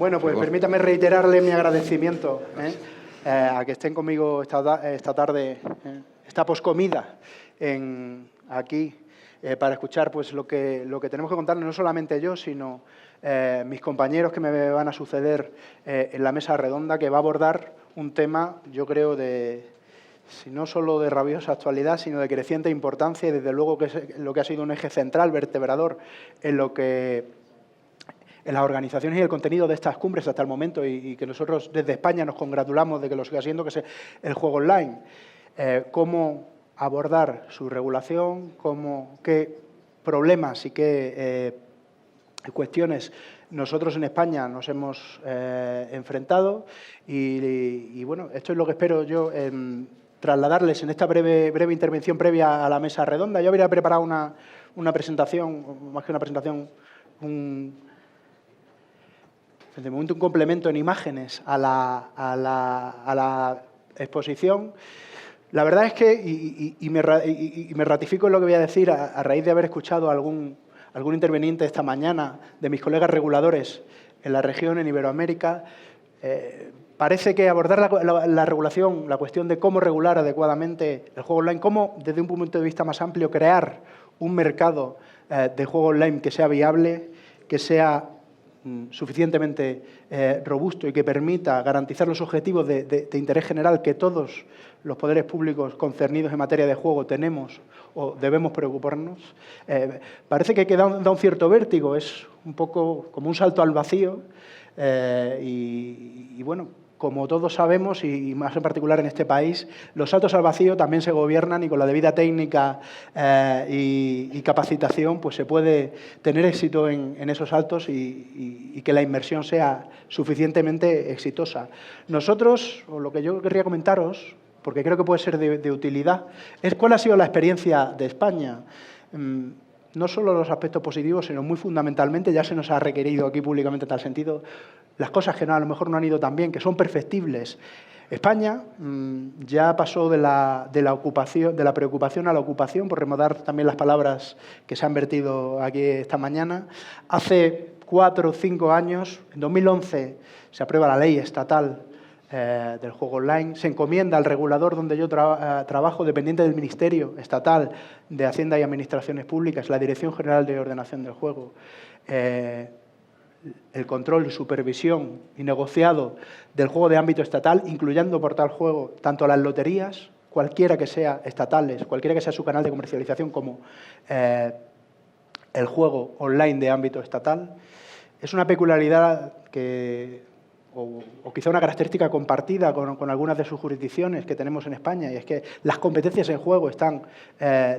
Bueno, pues permítame reiterarle mi agradecimiento a que estén conmigo esta tarde, esta poscomida aquí para escuchar pues lo que tenemos que contarles, no solamente yo, sino mis compañeros que me van a suceder en la mesa redonda, que va a abordar un tema, yo creo, si no solo de rabiosa actualidad, sino de creciente importancia y, desde luego, que es lo que ha sido un eje central, vertebrador, en las organizaciones y el contenido de estas cumbres hasta el momento, y que nosotros desde España nos congratulamos de que lo siga siendo, que es el juego online. Cómo abordar su regulación, qué problemas y qué cuestiones nosotros en España nos hemos enfrentado y, bueno, esto es lo que espero yo trasladarles en esta breve intervención previa a la mesa redonda. Yo habría preparado una presentación, más que una presentación, de momento un complemento en imágenes a la exposición. La verdad es que, y me ratifico en lo que voy a decir a raíz de haber escuchado a algún interveniente esta mañana de mis colegas reguladores en la región, en Iberoamérica, parece que abordar la regulación, la cuestión de cómo regular adecuadamente el juego online, cómo, desde un punto de vista más amplio, crear un mercado de juego online que sea viable, que sea suficientemente robusto y que permita garantizar los objetivos de interés general que todos los poderes públicos concernidos en materia de juego tenemos o debemos preocuparnos, parece que da un cierto vértigo, es un poco como un salto al vacío y bueno, como todos sabemos, y más en particular en este país, los saltos al vacío también se gobiernan y con la debida técnica y capacitación pues se puede tener éxito en esos saltos y que la inmersión sea suficientemente exitosa. Nosotros, o lo que yo querría comentaros, porque creo que puede ser de utilidad, es cuál ha sido la experiencia de España. No solo los aspectos positivos, sino muy fundamentalmente, ya se nos ha requerido aquí públicamente en tal sentido, las cosas que a lo mejor no han ido tan bien, que son perfectibles. España ya pasó de la preocupación a la ocupación, por remodar también las palabras que se han vertido aquí esta mañana. Hace 4 o 5 años, en 2011, se aprueba la ley estatal del juego online, se encomienda al regulador donde yo trabajo, dependiente del Ministerio Estatal de Hacienda y Administraciones Públicas, la Dirección General de Ordenación del Juego, el control, supervisión y negociado del juego de ámbito estatal, incluyendo por tal juego tanto las loterías, cualquiera que sea estatales, cualquiera que sea su canal de comercialización, como el juego online de ámbito estatal. Es una peculiaridad o quizá una característica compartida con algunas de sus jurisdicciones que tenemos en España, y es que las competencias en juego están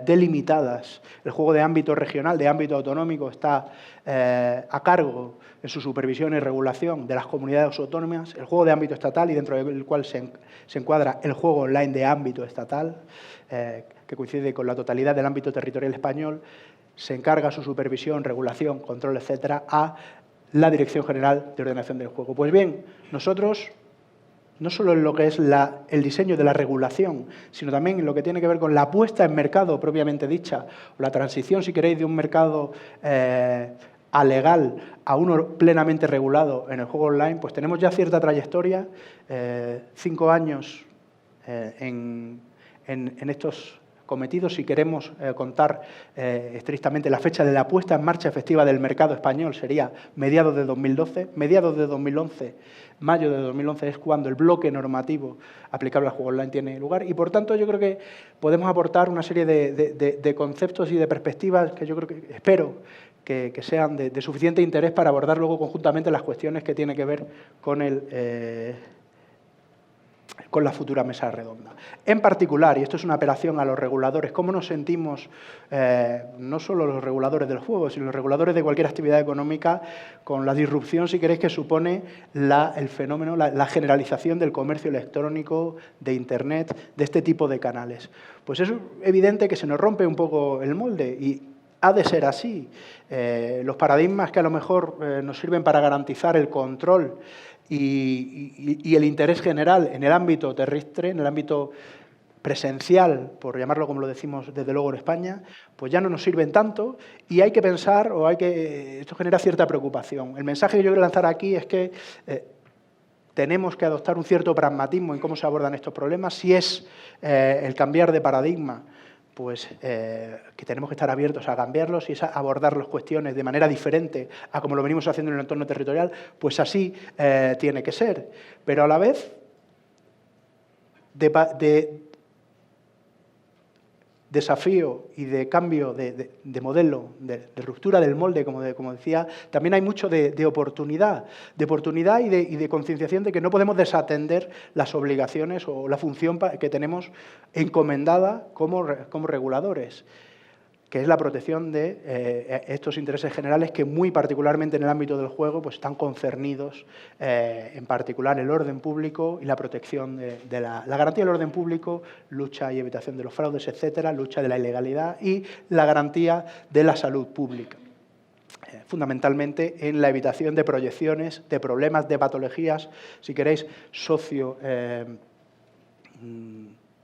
delimitadas. El juego de ámbito regional, de ámbito autonómico, está a cargo en su supervisión y regulación de las comunidades autónomas. El juego de ámbito estatal, y dentro del cual se encuadra el juego online de ámbito estatal, que coincide con la totalidad del ámbito territorial español, se encarga su supervisión, regulación, control, etcétera, a la Dirección General de Ordenación del Juego. Pues bien, nosotros, no solo en lo que es el diseño de la regulación, sino también en lo que tiene que ver con la puesta en mercado propiamente dicha, o la transición, si queréis, de un mercado alegal a uno plenamente regulado en el juego online, pues tenemos ya cierta trayectoria, 5 años en estos cometidos. Si queremos contar estrictamente la fecha de la puesta en marcha efectiva del mercado español, sería mediados de 2012. Mediados de 2011, mayo de 2011, es cuando el bloque normativo aplicable al juego online tiene lugar, y por tanto yo creo que podemos aportar una serie de conceptos y de perspectivas que yo creo que espero que sean de suficiente interés para abordar luego conjuntamente las cuestiones que tienen que ver con la futura mesa redonda. En particular, y esto es una apelación a los reguladores, ¿cómo nos sentimos, no solo los reguladores del juego, sino los reguladores de cualquier actividad económica, con la disrupción, si queréis, que supone el fenómeno, la generalización del comercio electrónico, de Internet, de este tipo de canales? Pues es evidente que se nos rompe un poco el molde, y ha de ser así. Los paradigmas que a lo mejor nos sirven para garantizar el control y el interés general en el ámbito terrestre, en el ámbito presencial, por llamarlo como lo decimos desde luego en España, pues ya no nos sirven tanto y hay que pensar, esto genera cierta preocupación. El mensaje que yo quiero lanzar aquí es que tenemos que adoptar un cierto pragmatismo en cómo se abordan estos problemas. Si es el cambiar de paradigma, pues que tenemos que estar abiertos a cambiarlos, y es abordar las cuestiones de manera diferente a como lo venimos haciendo en el entorno territorial, pues así tiene que ser. Pero a la vez, de desafío y de cambio de modelo, de ruptura del molde, como decía, también hay mucho de oportunidad y de concienciación de que no podemos desatender las obligaciones o la función que tenemos encomendada como reguladores, que es la protección de estos intereses generales que muy particularmente en el ámbito del juego pues están concernidos, en particular el orden público y la protección de la garantía del orden público, lucha y evitación de los fraudes, etcétera, lucha de la ilegalidad y la garantía de la salud pública. Fundamentalmente en la evitación de proyecciones, de problemas, de patologías, si queréis,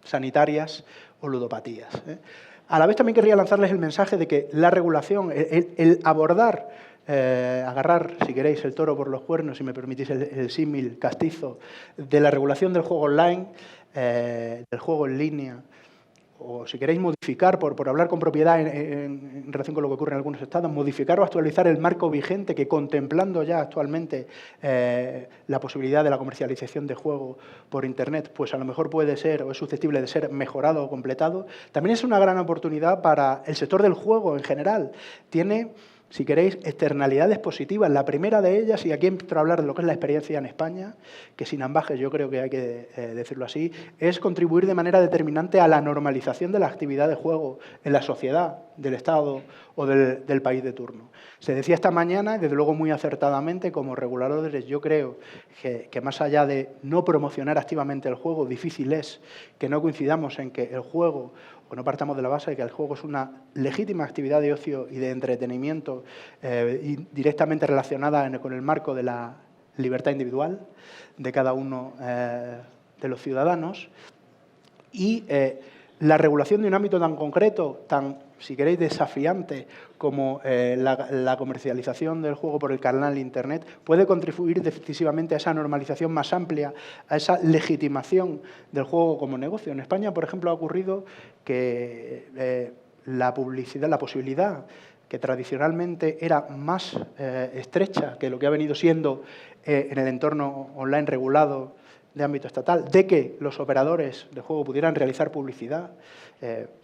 sanitarias o ludopatías. A la vez también querría lanzarles el mensaje de que la regulación, el abordar, agarrar, si queréis, el toro por los cuernos, si me permitís el símil castizo, de la regulación del juego online, del juego en línea, o si queréis modificar, por hablar con propiedad en relación con lo que ocurre en algunos estados, modificar o actualizar el marco vigente que, contemplando ya actualmente la posibilidad de la comercialización de juego por Internet, pues a lo mejor puede ser o es susceptible de ser mejorado o completado, también es una gran oportunidad para el sector del juego en general. Tiene, si queréis, externalidades positivas. La primera de ellas, y aquí entro a hablar de lo que es la experiencia en España, que sin ambajes yo creo que hay que decirlo así, es contribuir de manera determinante a la normalización de la actividad de juego en la sociedad, del Estado o del país de turno. Se decía esta mañana, y desde luego muy acertadamente, como reguladores, yo creo que más allá de no promocionar activamente el juego, difícil es que no coincidamos en que el juego, o no partamos de la base de que el juego es una legítima actividad de ocio y de entretenimiento y directamente relacionada con el marco de la libertad individual de cada uno de los ciudadanos. Y la regulación de un ámbito tan concreto, tan, si queréis, desafiante como la comercialización del juego por el canal Internet, puede contribuir decisivamente a esa normalización más amplia, a esa legitimación del juego como negocio. En España, por ejemplo, ha ocurrido que la publicidad, la posibilidad que tradicionalmente era más estrecha que lo que ha venido siendo en el entorno online regulado de ámbito estatal, de que los operadores de juego pudieran realizar publicidad,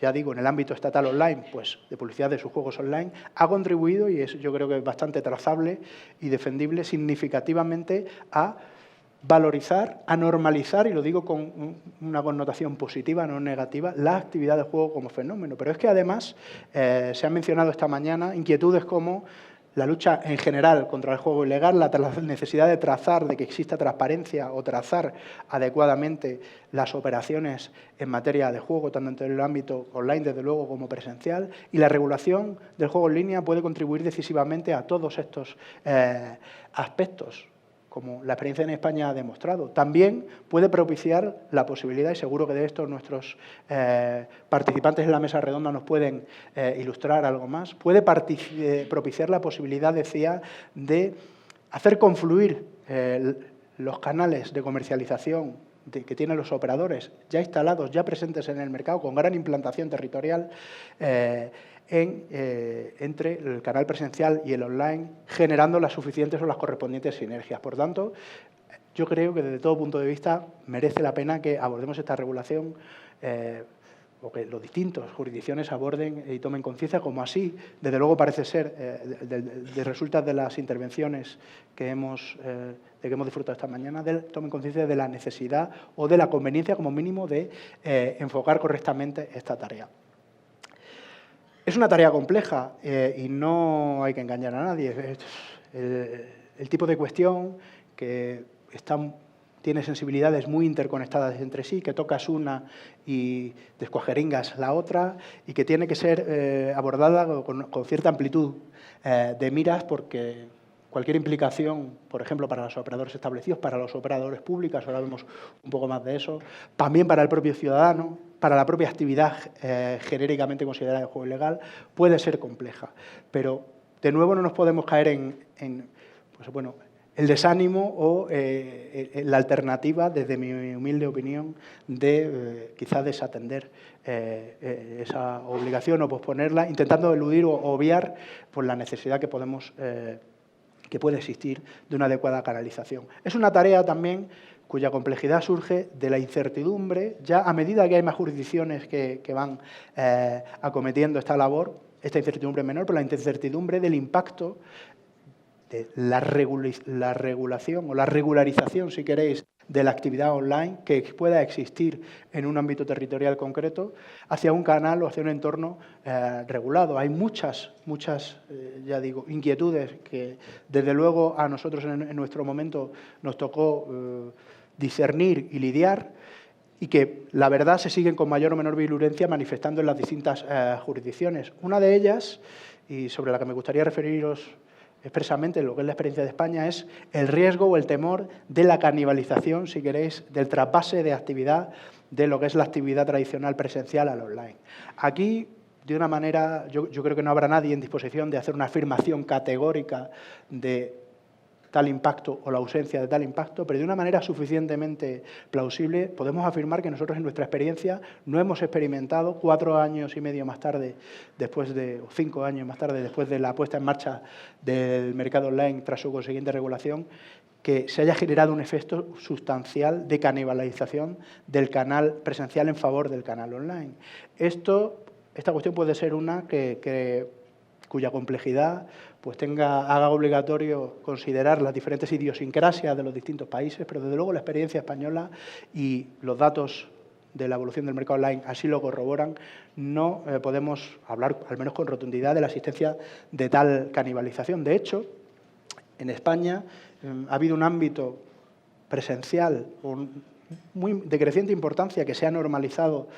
ya digo, en el ámbito estatal online, pues de publicidad de sus juegos online, ha contribuido, y eso yo creo que es bastante trazable y defendible, significativamente a valorizar, a normalizar, y lo digo con una connotación positiva, no negativa, la actividad de juego como fenómeno. Pero es que además se han mencionado esta mañana inquietudes como la lucha en general contra el juego ilegal, la necesidad de trazar, de que exista transparencia o trazar adecuadamente las operaciones en materia de juego, tanto en el ámbito online, desde luego, como presencial, y la regulación del juego en línea puede contribuir decisivamente a todos estos aspectos, como la experiencia en España ha demostrado. También puede propiciar la posibilidad, y seguro que de esto nuestros participantes en la mesa redonda nos pueden ilustrar algo más, puede propiciar la posibilidad, decía, de hacer confluir los canales de comercialización que tienen los operadores ya instalados, ya presentes en el mercado, con gran implantación territorial, entre el canal presencial y el online, generando las suficientes o las correspondientes sinergias. Por tanto, yo creo que desde todo punto de vista merece la pena que abordemos esta regulación o que los distintos jurisdicciones aborden y tomen conciencia, como así, desde luego parece ser, de resultas de las intervenciones que hemos disfrutado esta mañana, tomen conciencia de la necesidad o de la conveniencia, como mínimo, de enfocar correctamente esta tarea. Es una tarea compleja y no hay que engañar a nadie. El tipo de cuestión que tiene sensibilidades muy interconectadas entre sí, que tocas una y descuajeringas la otra, y que tiene que ser abordada con cierta amplitud de miras, porque cualquier implicación, por ejemplo, para los operadores establecidos, para los operadores públicos, ahora vemos un poco más de eso, también para el propio ciudadano, para la propia actividad genéricamente considerada de juego ilegal, puede ser compleja. Pero, de nuevo, no nos podemos caer en pues, bueno, el desánimo o la alternativa, desde mi humilde opinión, de quizás desatender esa obligación o posponerla, intentando eludir o obviar pues, la necesidad que puede existir de una adecuada canalización. Es una tarea también cuya complejidad surge de la incertidumbre, ya a medida que hay más jurisdicciones que van acometiendo esta labor, esta incertidumbre es menor, pero la incertidumbre del impacto de la regulación o la regularización, si queréis, de la actividad online que pueda existir en un ámbito territorial concreto hacia un canal o hacia un entorno regulado. Hay muchas, ya digo, inquietudes que, desde luego, a nosotros en nuestro momento nos tocó discernir y lidiar, y que, la verdad, se siguen con mayor o menor virulencia manifestando en las distintas jurisdicciones. Una de ellas, y sobre la que me gustaría referiros expresamente en lo que es la experiencia de España, es el riesgo o el temor de la canibalización, si queréis, del trasvase de actividad de lo que es la actividad tradicional presencial al online. Aquí, de una manera, yo creo que no habrá nadie en disposición de hacer una afirmación categórica de tal impacto o la ausencia de tal impacto, pero de una manera suficientemente plausible podemos afirmar que nosotros, en nuestra experiencia, no hemos experimentado 4 años y medio más tarde, o 5 años más tarde, después de la puesta en marcha del mercado online tras su consiguiente regulación, que se haya generado un efecto sustancial de canibalización del canal presencial en favor del canal online. Esta cuestión puede ser una cuya complejidad pues haga obligatorio considerar las diferentes idiosincrasias de los distintos países, pero desde luego la experiencia española y los datos de la evolución del mercado online así lo corroboran. No podemos hablar, al menos con rotundidad, de la existencia de tal canibalización. De hecho, en España ha habido un ámbito presencial de creciente importancia que se ha normalizado,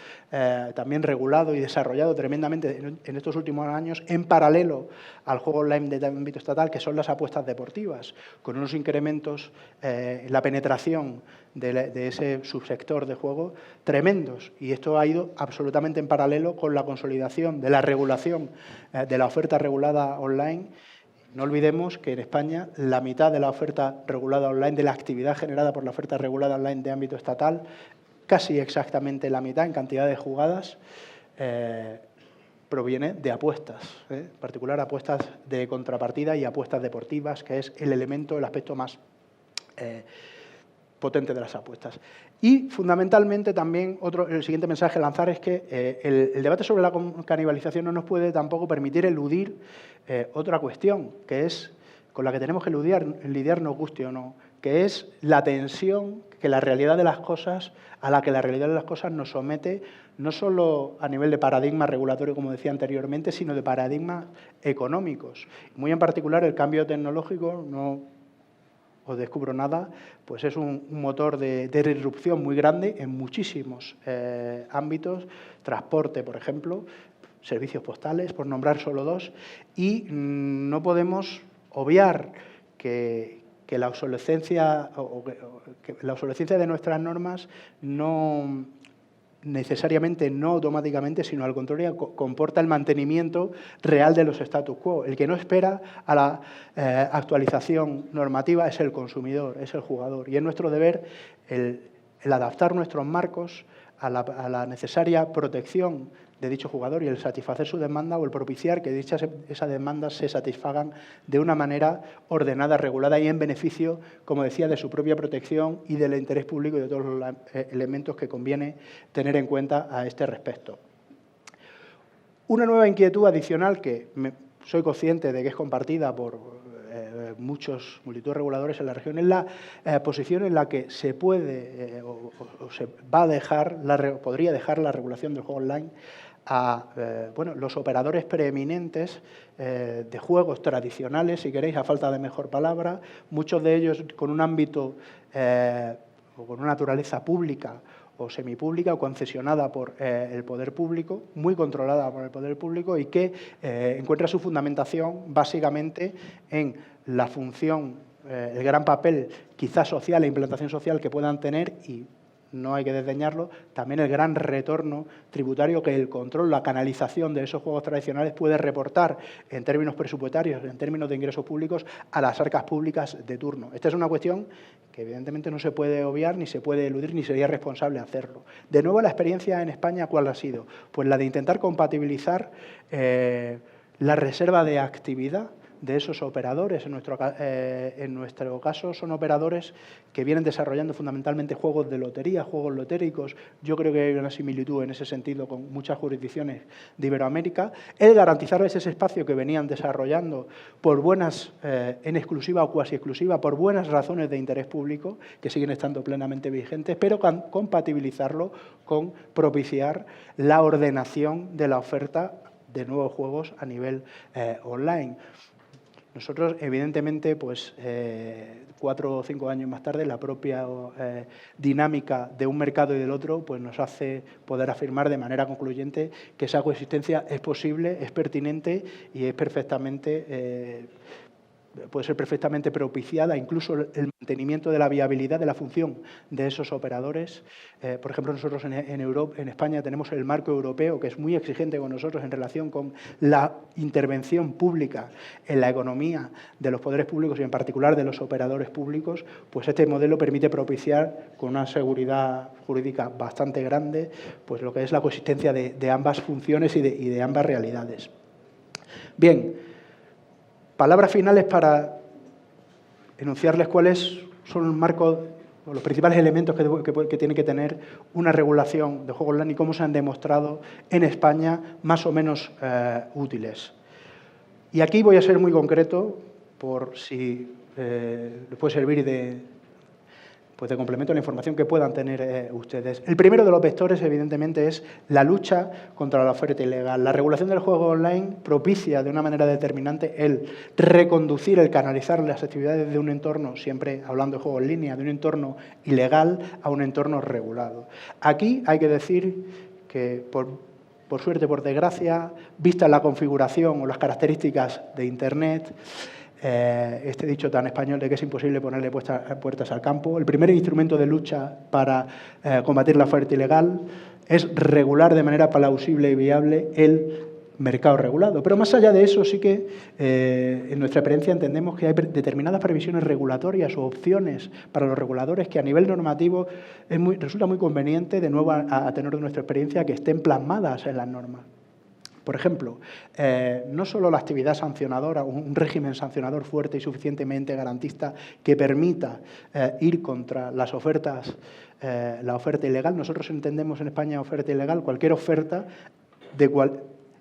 también regulado y desarrollado tremendamente en estos últimos años, en paralelo al juego online de ámbito estatal, que son las apuestas deportivas, con unos incrementos en la penetración de ese subsector de juego tremendos. Y esto ha ido absolutamente en paralelo con la consolidación de la regulación de la oferta regulada online. No olvidemos que en España la mitad de la oferta regulada online, de la actividad generada por la oferta regulada online de ámbito estatal, casi exactamente la mitad en cantidad de jugadas, proviene de apuestas, en particular apuestas de contrapartida y apuestas deportivas, que es el aspecto más potente de las apuestas. Y, fundamentalmente, también el siguiente mensaje a lanzar es que el debate sobre la canibalización no nos puede tampoco permitir eludir otra cuestión, que es con la que tenemos que lidiar, nos guste o no, que es la tensión que la realidad de las cosas, a la que la realidad de las cosas nos somete, no solo a nivel de paradigma regulatorio, como decía anteriormente, sino de paradigmas económicos. Muy en particular, el cambio tecnológico, no os descubro nada, pues es un motor de disrupción muy grande en muchísimos ámbitos, transporte, por ejemplo, servicios postales, por nombrar solo dos, y no podemos obviar que la obsolescencia de nuestras normas no necesariamente, no automáticamente, sino al contrario, comporta el mantenimiento real de los status quo. El que no espera a la actualización normativa es el consumidor, es el jugador. Y es nuestro deber el adaptar nuestros marcos a la necesaria protección de dicho jugador y el satisfacer su demanda o el propiciar que esas demandas se satisfagan de una manera ordenada, regulada y en beneficio, como decía, de su propia protección y del interés público y de todos los elementos que conviene tener en cuenta a este respecto. Una nueva inquietud adicional que soy consciente de que es compartida por multitud de reguladores en la región, es la posición en la que se puede o se va a dejar, podría dejar la regulación del juego online a los operadores preeminentes de juegos tradicionales, si queréis, a falta de mejor palabra, muchos de ellos con un ámbito o con una naturaleza pública o semipública o concesionada por el poder público, muy controlada por el poder público y que encuentra su fundamentación básicamente en la función, el gran papel quizás social e implantación social que puedan tener y no hay que desdeñarlo, también el gran retorno tributario que el control, la canalización de esos juegos tradicionales puede reportar en términos presupuestarios, en términos de ingresos públicos, a las arcas públicas de turno. Esta es una cuestión que evidentemente no se puede obviar, ni se puede eludir, ni sería responsable hacerlo. De nuevo, la experiencia en España, ¿cuál ha sido? Pues la de intentar compatibilizar la reserva de actividad de esos operadores. En nuestro caso son operadores que vienen desarrollando fundamentalmente juegos de lotería, juegos lotéricos. Yo creo que hay una similitud en ese sentido con muchas jurisdicciones de Iberoamérica. El garantizarles ese espacio que venían desarrollando por buenas, en exclusiva o cuasi exclusiva, por buenas razones de interés público, que siguen estando plenamente vigentes, pero compatibilizarlo con propiciar la ordenación de la oferta de nuevos juegos a nivel online. Nosotros, evidentemente, pues 4 o 5 años más tarde, la propia dinámica de un mercado y del otro pues nos hace poder afirmar de manera concluyente que esa coexistencia es posible, es pertinente y es perfectamente puede ser perfectamente propiciada, incluso el mantenimiento de la viabilidad de la función de esos operadores. Por ejemplo, nosotros en España tenemos el marco europeo, que es muy exigente con nosotros en relación con la intervención pública en la economía de los poderes públicos y en particular de los operadores públicos. Pues este modelo permite propiciar con una seguridad jurídica bastante grande pues lo que es la coexistencia de ambas funciones y de ambas realidades. Bien. Palabras finales para enunciarles cuáles son los marcos o los principales elementos que tiene que tener una regulación de juegos online y cómo se han demostrado en España más o menos útiles. Y aquí voy a ser muy concreto por si les puede servir de complemento a la información que puedan tener ustedes. El primero de los vectores, evidentemente, es la lucha contra la oferta ilegal. La regulación del juego online propicia de una manera determinante el reconducir, el canalizar las actividades de un entorno, siempre hablando de juego en línea, de un entorno ilegal a un entorno regulado. Aquí hay que decir que, por suerte, por desgracia, vista la configuración o las características de Internet, este dicho tan español de que es imposible ponerle puertas al campo. El primer instrumento de lucha para combatir la oferta ilegal es regular de manera plausible y viable el mercado regulado. Pero más allá de eso, sí que en nuestra experiencia entendemos que hay determinadas previsiones regulatorias o opciones para los reguladores que a nivel normativo resulta muy conveniente, de nuevo a tenor de nuestra experiencia, que estén plasmadas en las normas. Por ejemplo, no solo la actividad sancionadora, un régimen sancionador fuerte y suficientemente garantista que permita ir contra las ofertas, la oferta ilegal. Nosotros entendemos en España oferta ilegal cualquier oferta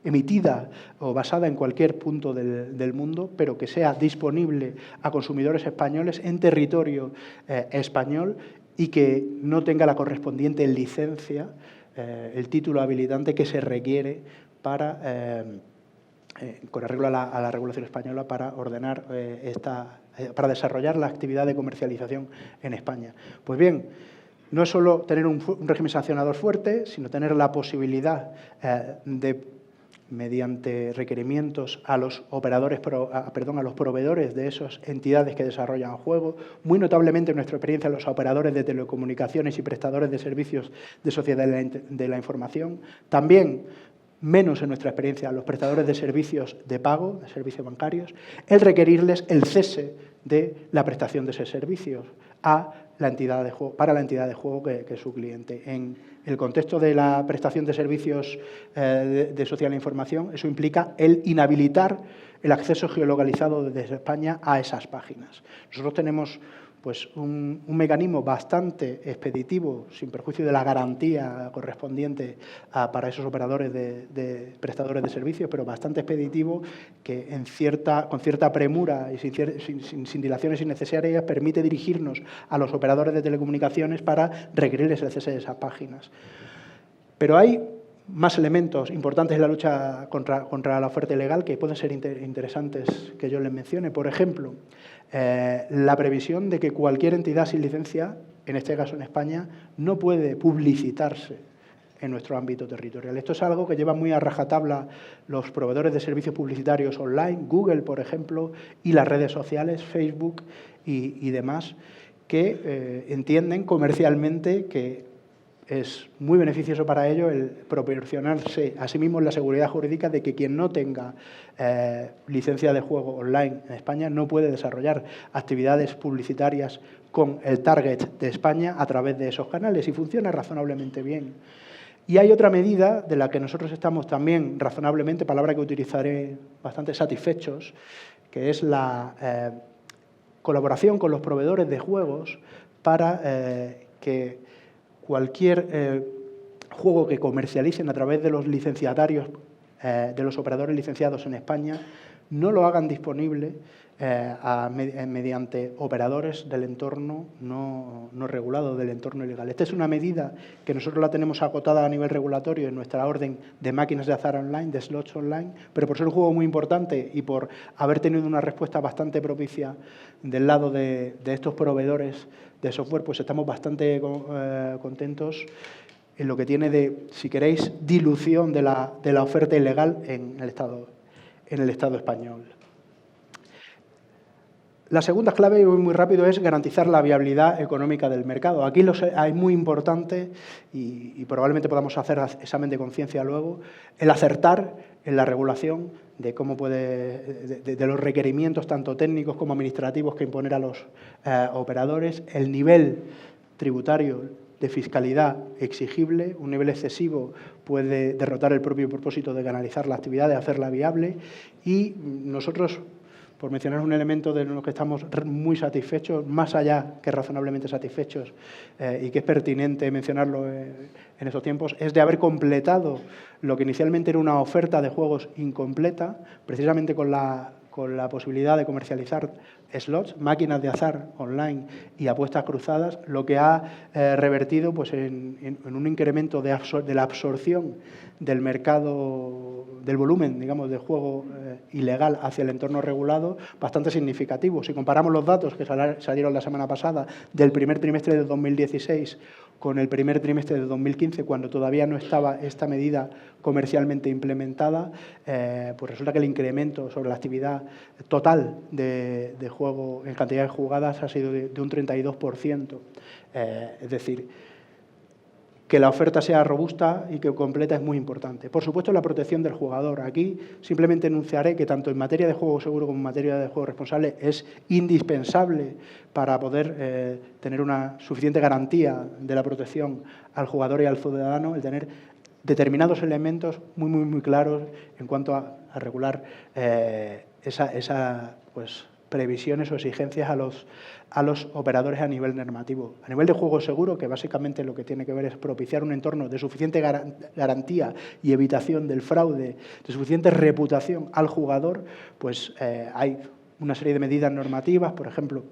emitida o basada en cualquier punto del mundo, pero que sea disponible a consumidores españoles en territorio español y que no tenga la correspondiente licencia, el título habilitante que se requiere con arreglo a la regulación española para ordenar para desarrollar la actividad de comercialización en España. Pues bien, no es solo tener un régimen sancionador fuerte, sino tener la posibilidad mediante requerimientos a los operadores, a los proveedores de esas entidades que desarrollan juego, muy notablemente en nuestra experiencia los operadores de telecomunicaciones y prestadores de servicios de sociedad de la información, también menos en nuestra experiencia a los prestadores de servicios de pago, de servicios bancarios, el requerirles el cese de la prestación de esos servicios para la entidad de juego que es su cliente. En el contexto de la prestación de servicios de social e información, eso implica el inhabilitar el acceso geolocalizado desde España a esas páginas. Nosotros tenemos pues un mecanismo bastante expeditivo, sin perjuicio de la garantía correspondiente para esos operadores de prestadores de servicios, pero bastante expeditivo, que con cierta premura y sin dilaciones innecesarias permite dirigirnos a los operadores de telecomunicaciones para requerirles el cese de esas páginas. Pero hay más elementos importantes en la lucha contra la oferta ilegal que pueden ser interesantes que yo les mencione. Por ejemplo, la previsión de que cualquier entidad sin licencia, en este caso en España, no puede publicitarse en nuestro ámbito territorial. Esto es algo que llevan muy a rajatabla los proveedores de servicios publicitarios online, Google, por ejemplo, y las redes sociales, Facebook y demás, que entienden comercialmente que es muy beneficioso para ello el proporcionarse a sí mismos la seguridad jurídica de que quien no tenga licencia de juego online en España no puede desarrollar actividades publicitarias con el target de España a través de esos canales, y funciona razonablemente bien. Y hay otra medida de la que nosotros estamos también razonablemente, palabra que utilizaré, bastante satisfechos, que es la colaboración con los proveedores de juegos para que cualquier juego que comercialicen a través de los licenciatarios, de los operadores licenciados en España, no lo hagan disponible mediante operadores del entorno no regulado, del entorno ilegal. Esta es una medida que nosotros la tenemos acotada a nivel regulatorio en nuestra orden de máquinas de azar online, de slots online, pero por ser un juego muy importante y por haber tenido una respuesta bastante propicia del lado de estos proveedores de software, pues estamos bastante contentos en lo que tiene de, si queréis, dilución de la oferta ilegal en el Estado español. La segunda clave, y voy muy rápido, es garantizar la viabilidad económica del mercado. Aquí es muy importante, y probablemente podamos hacer examen de conciencia luego, el acertar en la regulación de cómo de los requerimientos tanto técnicos como administrativos que imponer a los operadores, el nivel tributario de fiscalidad exigible. Un nivel excesivo puede derrotar el propio propósito de canalizar la actividad, de hacerla viable, y nosotros, por mencionar un elemento de lo que estamos muy satisfechos, más allá que razonablemente satisfechos, y que es pertinente mencionarlo en estos tiempos, es de haber completado lo que inicialmente era una oferta de juegos incompleta, precisamente con la posibilidad de comercializar slots, máquinas de azar online y apuestas cruzadas, lo que ha revertido pues, en un incremento de la absorción del mercado, del volumen, digamos, de juego ilegal hacia el entorno regulado, bastante significativo. Si comparamos los datos que salieron la semana pasada del primer trimestre de 2016 con el primer trimestre de 2015, cuando todavía no estaba esta medida comercialmente implementada, pues resulta que el incremento sobre la actividad total de juego en cantidades jugadas ha sido de un 32%. Es decir, que la oferta sea robusta y que completa es muy importante. Por supuesto, la protección del jugador. Aquí simplemente enunciaré que tanto en materia de juego seguro como en materia de juego responsable es indispensable para poder tener una suficiente garantía de la protección al jugador y al ciudadano, el tener determinados elementos muy claros en cuanto a regular pues, previsiones o exigencias a los operadores a nivel normativo. A nivel de juego seguro, que básicamente lo que tiene que ver es propiciar un entorno de suficiente garantía y evitación del fraude, de suficiente reputación al jugador, pues hay una serie de medidas normativas, por ejemplo,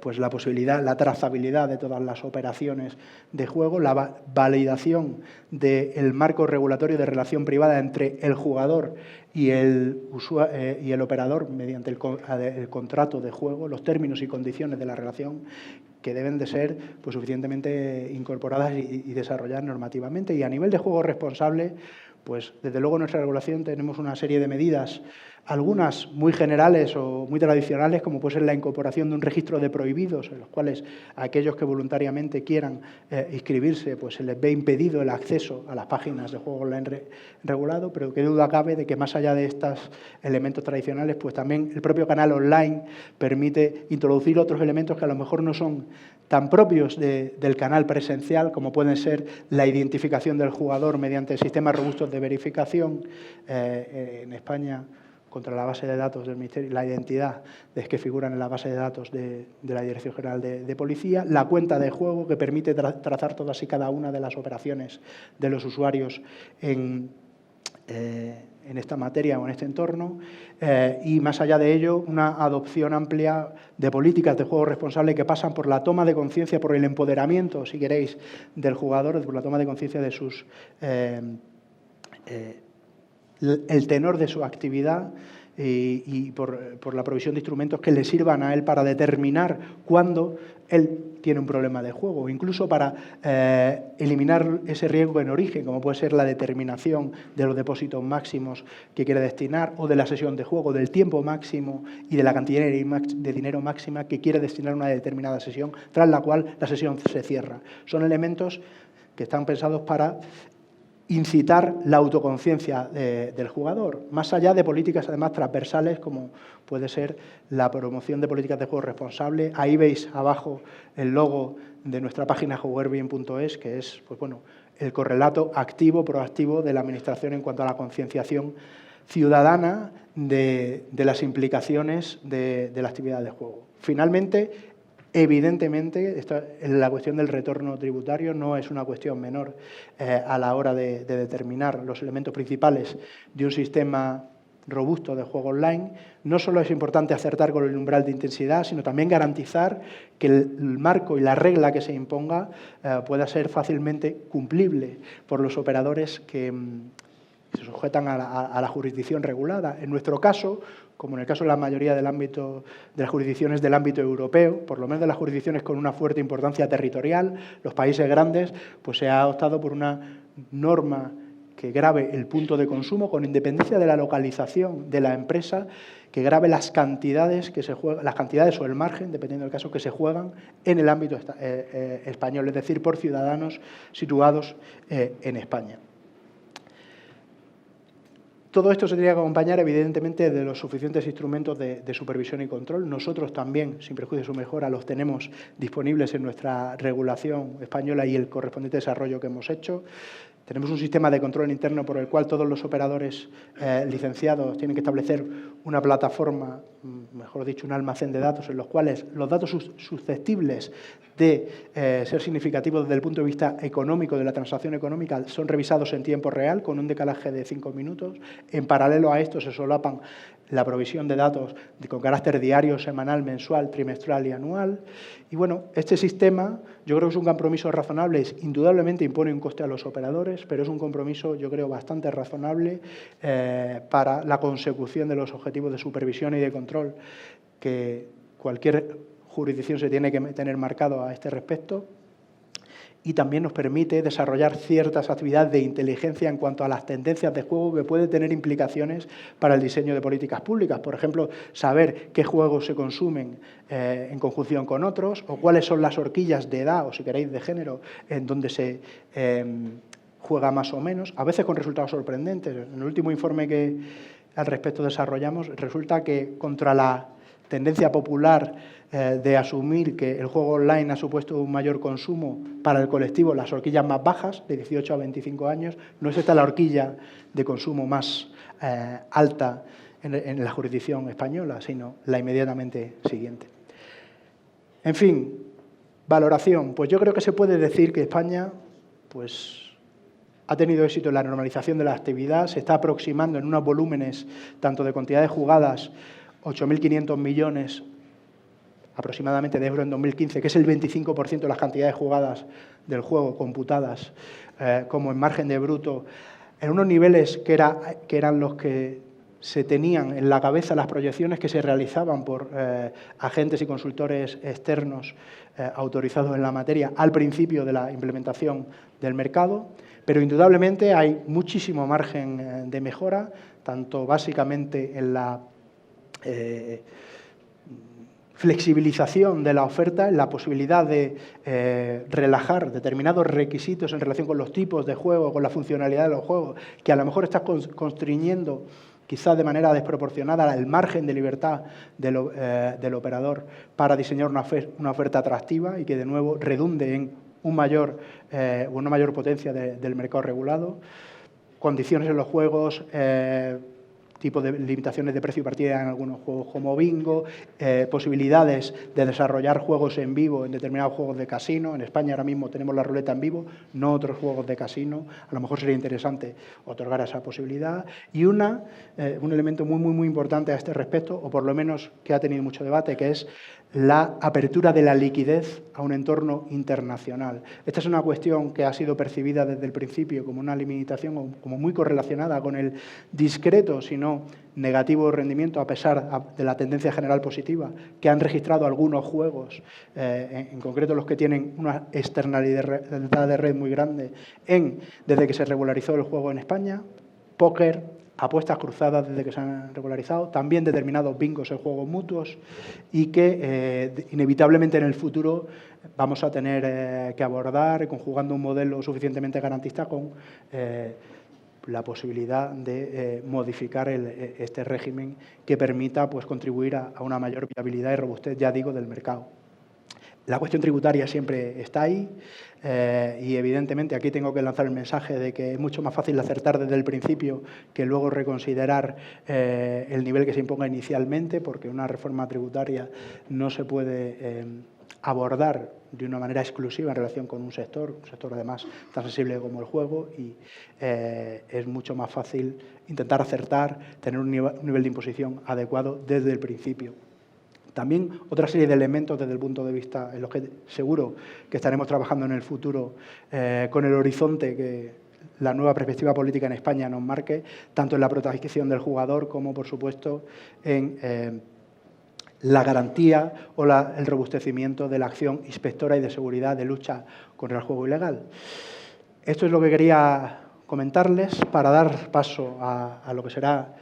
pues la posibilidad, la trazabilidad de todas las operaciones de juego, la validación del marco regulatorio de relación privada entre el jugador y el operador mediante el contrato de juego, los términos y condiciones de la relación que deben de ser pues, suficientemente incorporadas y desarrolladas normativamente. Y a nivel de juego responsable, pues desde luego en nuestra regulación tenemos una serie de medidas, algunas muy generales o muy tradicionales, como puede ser la incorporación de un registro de prohibidos, en los cuales a aquellos que voluntariamente quieran inscribirse, pues se les ve impedido el acceso a las páginas de juego online regulado, pero qué duda cabe de que más allá de estos elementos tradicionales, pues también el propio canal online permite introducir otros elementos que a lo mejor no son tan propios del canal presencial, como pueden ser la identificación del jugador mediante sistemas robustos de verificación. En España, contra la base de datos del Ministerio, la identidad de que figuran en la base de datos de la Dirección General de Policía, la cuenta de juego que permite trazar todas y cada una de las operaciones de los usuarios en esta materia o en este entorno, y más allá de ello, una adopción amplia de políticas de juego responsable que pasan por la toma de conciencia, por el empoderamiento, si queréis, del jugador, por la toma de conciencia de sus el tenor de su actividad y por la provisión de instrumentos que le sirvan a él para determinar cuándo él tiene un problema de juego, incluso para eliminar ese riesgo en origen, como puede ser la determinación de los depósitos máximos que quiere destinar o de la sesión de juego, del tiempo máximo y de la cantidad de dinero máxima que quiere destinar a una determinada sesión, tras la cual la sesión se cierra. Son elementos que están pensados para incitar la autoconciencia del jugador, más allá de políticas además transversales como puede ser la promoción de políticas de juego responsable. Ahí veis abajo el logo de nuestra página jugoverbien.es, que es pues bueno, el correlato activo, proactivo de la Administración en cuanto a la concienciación ciudadana de las implicaciones de la actividad de juego. Finalmente, evidentemente, la cuestión del retorno tributario no es una cuestión menor a la hora de determinar los elementos principales de un sistema robusto de juego online. No solo es importante acertar con el umbral de intensidad, sino también garantizar que el marco y la regla que se imponga pueda ser fácilmente cumplible por los operadores que se sujetan a la jurisdicción regulada. En nuestro caso, como en el caso de la mayoría de las jurisdicciones del ámbito europeo, por lo menos de las jurisdicciones con una fuerte importancia territorial, los países grandes, pues se ha optado por una norma que grave el punto de consumo con independencia de la localización de la empresa, que grave las cantidades o el margen, dependiendo del caso, que se juegan en el ámbito español, es decir, por ciudadanos situados en España. Todo esto se tiene que acompañar, evidentemente, de los suficientes instrumentos de supervisión y control. Nosotros también, sin perjuicio de su mejora, los tenemos disponibles en nuestra regulación española y el correspondiente desarrollo que hemos hecho. Tenemos un sistema de control interno por el cual todos los operadores licenciados tienen que establecer una plataforma, mejor dicho, un almacén de datos en los cuales los datos susceptibles de ser significativos desde el punto de vista económico, de la transacción económica, son revisados en tiempo real con un decalaje de 5 minutos. En paralelo a esto se solapan la provisión de datos con carácter diario, semanal, mensual, trimestral y anual. Y bueno, este sistema yo creo que es un compromiso razonable, indudablemente impone un coste a los operadores, pero es un compromiso yo creo bastante razonable para la consecución de los objetivos de supervisión y de control que cualquier jurisdicción se tiene que tener marcado a este respecto. Y también nos permite desarrollar ciertas actividades de inteligencia en cuanto a las tendencias de juego que pueden tener implicaciones para el diseño de políticas públicas. Por ejemplo, saber qué juegos se consumen en conjunción con otros o cuáles son las horquillas de edad o, si queréis, de género en donde se juega más o menos, a veces con resultados sorprendentes. En el último informe que al respecto desarrollamos, resulta que contra la tendencia popular de asumir que el juego online ha supuesto un mayor consumo para el colectivo, las horquillas más bajas, de 18 a 25 años, no es esta la horquilla de consumo más alta en la jurisdicción española, sino la inmediatamente siguiente. En fin, valoración. Pues yo creo que se puede decir que España pues, ha tenido éxito en la normalización de la actividad, se está aproximando en unos volúmenes, tanto de cantidades jugadas, 8.500 millones aproximadamente de euros en 2015, que es el 25% de las cantidades jugadas del juego computadas como en margen de bruto, en unos niveles que eran los que se tenían en la cabeza las proyecciones que se realizaban por agentes y consultores externos autorizados en la materia al principio de la implementación del mercado, pero indudablemente hay muchísimo margen de mejora, tanto básicamente en la flexibilización de la oferta, en la posibilidad de relajar determinados requisitos en relación con los tipos de juego, con la funcionalidad de los juegos, que a lo mejor está constriñendo quizás de manera desproporcionada el margen de libertad del operador para diseñar una oferta atractiva y que de nuevo redunde en una mayor potencia del mercado regulado, condiciones en los juegos, tipo de limitaciones de precio y partida en algunos juegos como bingo, posibilidades de desarrollar juegos en vivo en determinados juegos de casino. En España ahora mismo tenemos la ruleta en vivo, no otros juegos de casino. A lo mejor sería interesante otorgar esa posibilidad. Y un elemento muy importante a este respecto, o por lo menos que ha tenido mucho debate, que es la apertura de la liquidez a un entorno internacional. Esta es una cuestión que ha sido percibida desde el principio como una limitación o como muy correlacionada con el discreto, si no negativo rendimiento, a pesar de la tendencia general positiva, que han registrado algunos juegos, en concreto los que tienen una externalidad de red muy grande, desde que se regularizó el juego en España, póker, apuestas cruzadas desde que se han regularizado, también determinados bingos en juegos mutuos y que inevitablemente en el futuro vamos a tener que abordar conjugando un modelo suficientemente garantista con la posibilidad de modificar este régimen que permita pues, contribuir a una mayor viabilidad y robustez, ya digo, del mercado. La cuestión tributaria siempre está ahí y, evidentemente, aquí tengo que lanzar el mensaje de que es mucho más fácil acertar desde el principio que luego reconsiderar el nivel que se imponga inicialmente, porque una reforma tributaria no se puede abordar de una manera exclusiva en relación con un sector además tan sensible como el juego, y es mucho más fácil intentar acertar, tener un nivel de imposición adecuado desde el principio. También otra serie de elementos desde el punto de vista en los que seguro que estaremos trabajando en el futuro con el horizonte que la nueva perspectiva política en España nos marque, tanto en la protección del jugador como, por supuesto, en la garantía o el robustecimiento de la acción inspectora y de seguridad de lucha contra el juego ilegal. Esto es lo que quería comentarles para dar paso a lo que será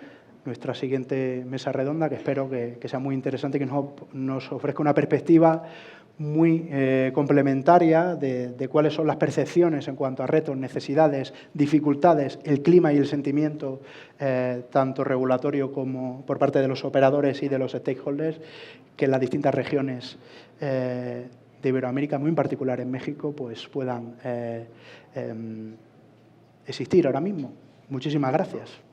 nuestra siguiente mesa redonda, que espero que sea muy interesante y que nos ofrezca una perspectiva muy complementaria de cuáles son las percepciones en cuanto a retos, necesidades, dificultades, el clima y el sentimiento, tanto regulatorio como por parte de los operadores y de los stakeholders, que en las distintas regiones de Iberoamérica, muy en particular en México, pues puedan existir ahora mismo. Muchísimas gracias.